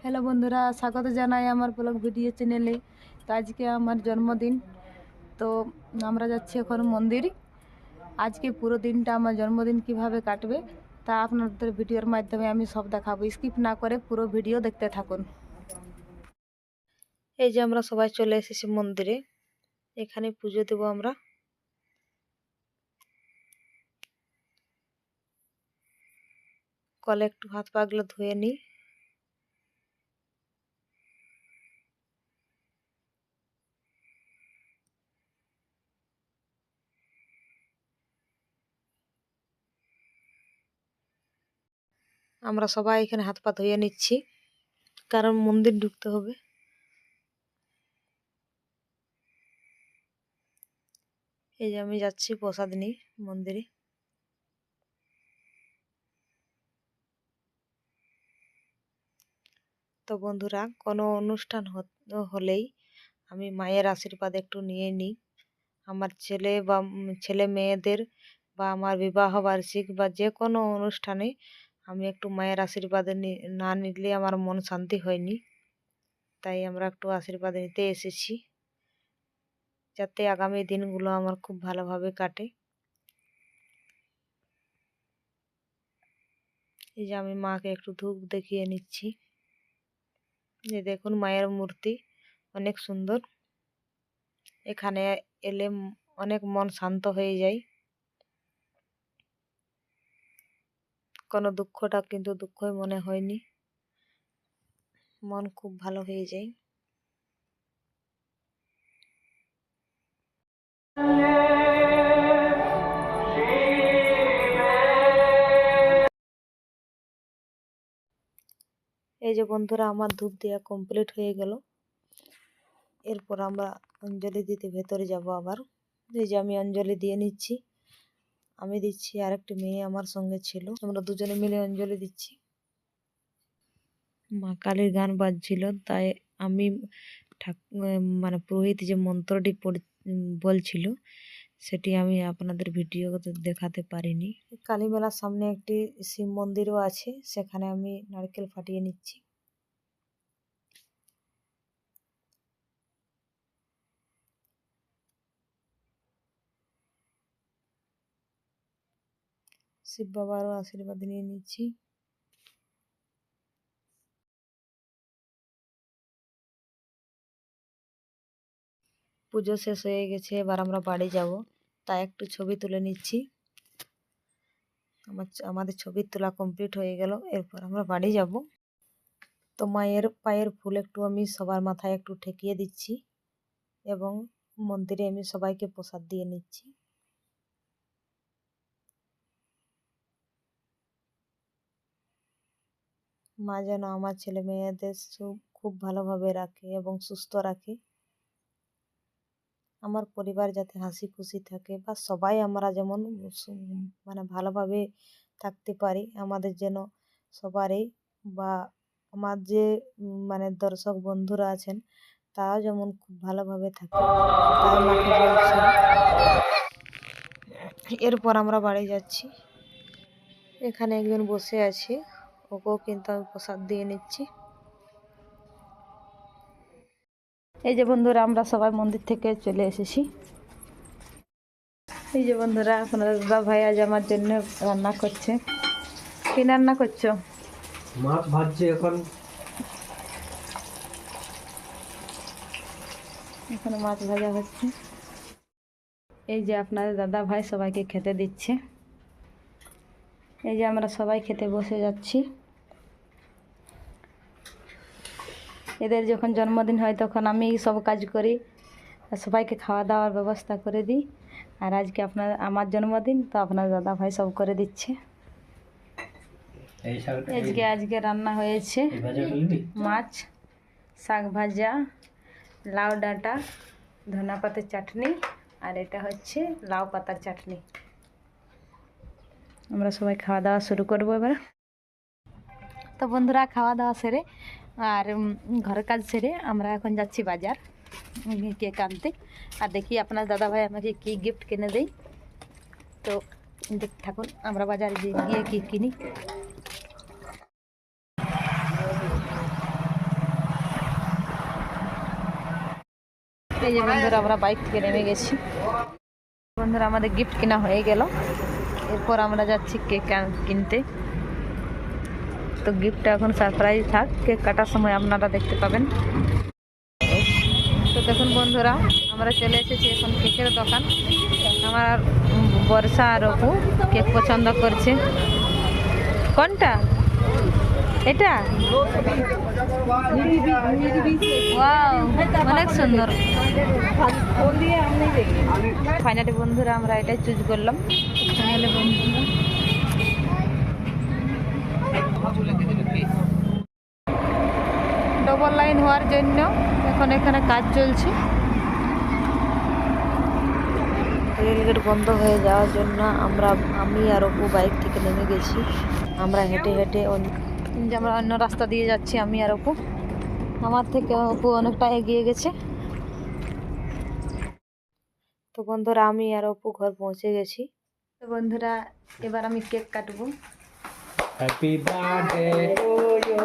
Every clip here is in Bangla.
হ্যালো বন্ধুরা, স্বাগত জানাই আমার ব্লগ ভিডিও চ্যানেলে। তো আজকে আমার জন্মদিন, তো আমরা যাচ্ছি এখন মন্দির। আজকে পুরো দিনটা আমার জন্মদিন কিভাবে কাটবে তা আপনাদের ভিডিওর মাধ্যমে আমি সব দেখাবো। স্কিপ না করে পুরো ভিডিও দেখতে থাকুন। এই যে আমরা সবাই চলে এসেছি মন্দিরে, এখানে পুজো দেবো আমরা। কলে একটু হাত পাগুলো ধুয়ে নিই। আমরা সবাই এখানে হাত পা ধুয়ে নিচ্ছি, কারণ মন্দির ঢুকতে হবে। এই যে আমি যাচ্ছি প্রসাদ নিই মন্দিরে। তো বন্ধুরা, কোনো অনুষ্ঠান হলেই আমি মায়ের আশীর্বাদ একটু নিয়ে নিই। আমার ছেলে মেয়েদের বা আমার বিবাহ বার্ষিক বা যে কোনো অনুষ্ঠানে আমি একটু মায়ের আশীর্বাদ না নিলে আমার মন শান্তি হয়নি। তাই আমরা একটু আশীর্বাদ নিতে এসেছি, যাতে আগামী দিনগুলো আমার খুব ভালোভাবে কাটে। এই যে আমি মাকে একটু ধূপ দেখিয়ে নিচ্ছি। যে দেখুন, মায়ের মূর্তি অনেক সুন্দর। এখানে এলে অনেক মন শান্ত হয়ে যায়। কোনো দুঃখটা কিন্তু দুঃখই মনে হয়নি, মন খুব ভালো হয়ে যায়। এই যে বন্ধুরা, আমার ধূপ দেওয়া কমপ্লিট হয়ে গেল। এরপর আমরা অঞ্জলি দিতে ভেতরে যাব আবার। এই যে আমি অঞ্জলি দিয়ে নিচ্ছি, আমি দিচ্ছি, আর একটি মেয়ে আমার সঙ্গে ছিল, আমরা দুজনে মিলে অঞ্জলি দিচ্ছি। মা কালীর গান বাজছিল, তাই আমি মানে পুরোহিত যে মন্ত্রটি বলছিল সেটি আমি আপনাদের ভিডিওতে দেখাতে পারিনি। কালী মেলার সামনে একটি শিব মন্দিরও আছে, সেখানে আমি নারকেল ফাটিয়ে নিচ্ছি। শিব বাবারও আশীর্বাদ নিয়ে নিচ্ছি। পুজো শেষ হয়ে গেছে, এবার আমরা বাড়ি যাব, তাই একটু ছবি তুলে নিচ্ছি। আমাদের ছবি তোলা কমপ্লিট হয়ে গেল, এরপর আমরা বাড়ি যাব। তো মায়ের পায়ের ফুল একটু আমি সবার মাথায় একটু ঠেকিয়ে দিচ্ছি, এবং মন্দিরে আমি সবাইকে প্রসাদ দিয়ে নিচ্ছি। মা যেন আমার ছেলে মেয়েদের খুব ভালোভাবে রাখে এবং সুস্থ রাখে। আমার পরিবার যাতে হাসি খুশি থাকে, বা সবাই আমরা যেমন মানে ভালোভাবে থাকতে পারি, আমাদের যেন সবারই, বা আমার যে মানে দর্শক বন্ধুরা আছেন তারাও যেমন খুব ভালোভাবে থাকে, তাই মাকে বলছি। এরপর আমরা বাড়ি যাচ্ছি। এখানে একজন বসে আছে, ওকেও কিন্তু আমি প্রসাদ দিয়ে নিচ্ছি। এই যে বন্ধুরা, আমরা সবাই মন্দির থেকে চলে এসেছি। এই যে বন্ধুরা, আপনার দাদা ভাই আজ আমার জন্য রান্না করছে। কি রান্না করছো? মাছ ভাজছে এখন। এখানে মাছ ভাজা হচ্ছে। এই যে আপনার দাদা ভাই সবাইকে খেতে দিচ্ছে। এই যে আমরা সবাই খেতে বসে যাচ্ছি। এদের যখন জন্মদিন হয় তখন আমি সব কাজ করি, সবাইকে খাওয়া দাওয়ার ব্যবস্থা করে দিই। আর আজকে আমার জন্মদিন, তো আপনার দাদা ভাই সব করে দিচ্ছে। আজকে রান্না হয়েছে মাছ, শাক ভাজা, লাউ ডাঁটা, ধনা পাতার চাটনি, আর এটা হচ্ছে লাউ পাতার চাটনি। আমরা সবাই খাওয়া দাওয়া শুরু করবো এবার। তো বন্ধুরা, খাওয়া দাওয়া সেরে আর ঘরের কাজ সেরে আমরা এখন যাচ্ছি বাজার কেক আনতে। আর দেখি আপনার দাদাভাই আমাকে কি গিফট কিনে দেয়। তো দেখতে থাকুন, আমরা বাজারে গিয়ে কি কিনি। এই যে বন্ধুরা আমরা বাইক থেকে নেমে গেছি। বন্ধুরা আমাদের গিফট কেনা হয়ে গেল, এরপর আমরা যাচ্ছি কেক কিনতে। তো গিফটটা এখন সারপ্রাইজ থাক, কেক কাটার সময় আপনারা দেখতে পাবেন। তো দেখুন বন্ধুরা, আমরা চলে এসেছি এখন কেকের দোকান। আমার বর্ষা আর অপু কেক পছন্দ করছে। কোনটা? এটা? ওয়াও, অনেক সুন্দর। ফাইনালি বন্ধুরা আমরা এটাই চুজ করলাম। ফাইনালি বন্ধুরা ডবল লাইন হওয়ার জন্য এখন এখানে কাজ চলছে। রেলগেট বন্ধ হয়ে যাওয়ার জন্য আমি আর অপু বাইক থেকে নেমে গেছি। আমরা হেঁটে হেঁটে আমরা অন্য রাস্তা দিয়ে যাচ্ছি। আমি আর অপু, আমার থেকে অপু অনেকটা এগিয়ে গেছে। তো বন্ধুরা আমি আর অপু ঘর পৌঁছে গেছি। তো বন্ধুরা এবার আমি কেক কাটবো। Happy birthday to you,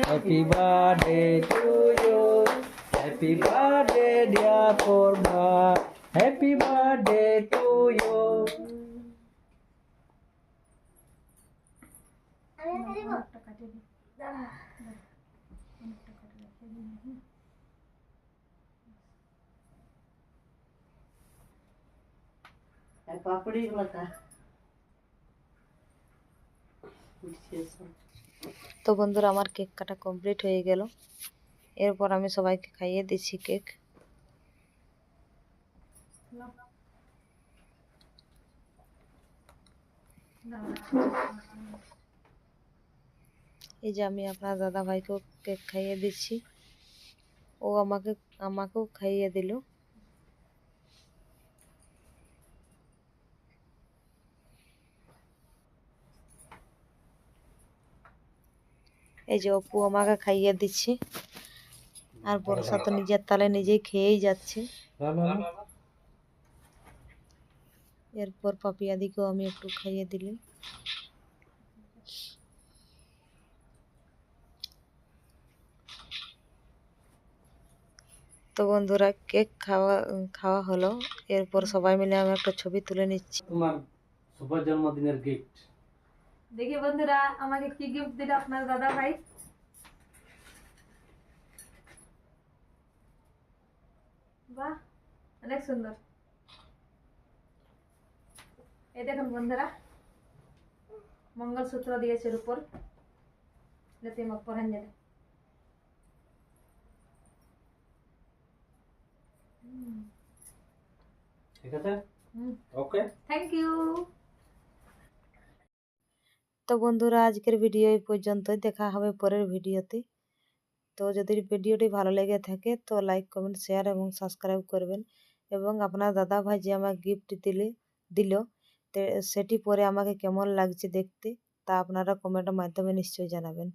happy birthday to you, happy birthday dear Purna, happy birthday to you. পাপড়ি গুলা তো বন্ধুরা আমার কেক কাটা কমপ্লিট হয়ে গেল, এরপর আমি সবাইকে খাইয়ে দিচ্ছি কেক। এই যে আমি আপনার দাদা ভাইকেও কেক খাইয়ে দিচ্ছি, ও আমাকেও খাইয়ে দিল। এই যে অপু আমাকে খাইয়ে দিচ্ছে, আর বর্ষা তো নিজের তালে নিজেই খেয়েই যাচ্ছে। এরপর পাপিয়াদিকেও আমি একটু খাইয়ে দিলাম। তো বন্ধুরা কেক খাওয়া হলো, এরপর সবাই মিলে আমি একটা ছবি তুলে নিচ্ছি। তোমার শুভ জন্মদিনের গিফট। দেখি বন্ধুরা আমাকে কি গিফট দিল আপনার দাদা ভাই। বাহ, অনেক সুন্দর। এই দেখুন বন্ধুরা, মঙ্গলসূত্র দিয়েছে উপর, যাতে আমার পরান যাবে। ঠিক আছে, ওকে, থ্যাংক ইউ। তো বন্ধুরা আজকের ভিডিও এই পর্যন্তই, দেখা হবে পরের ভিডিওতে। তো যদি ভিডিওটি ভালো লেগে থাকে তো লাইক কমেন্ট শেয়ার এবং সাবস্ক্রাইব করবেন, এবং আপনার দাদা ভাই যে আমাকে গিফট দিল সেটি পরে আমাকে কেমন লাগছে দেখতে তা আপনারা কমেন্টের মাধ্যমে নিশ্চয়ই জানাবেন।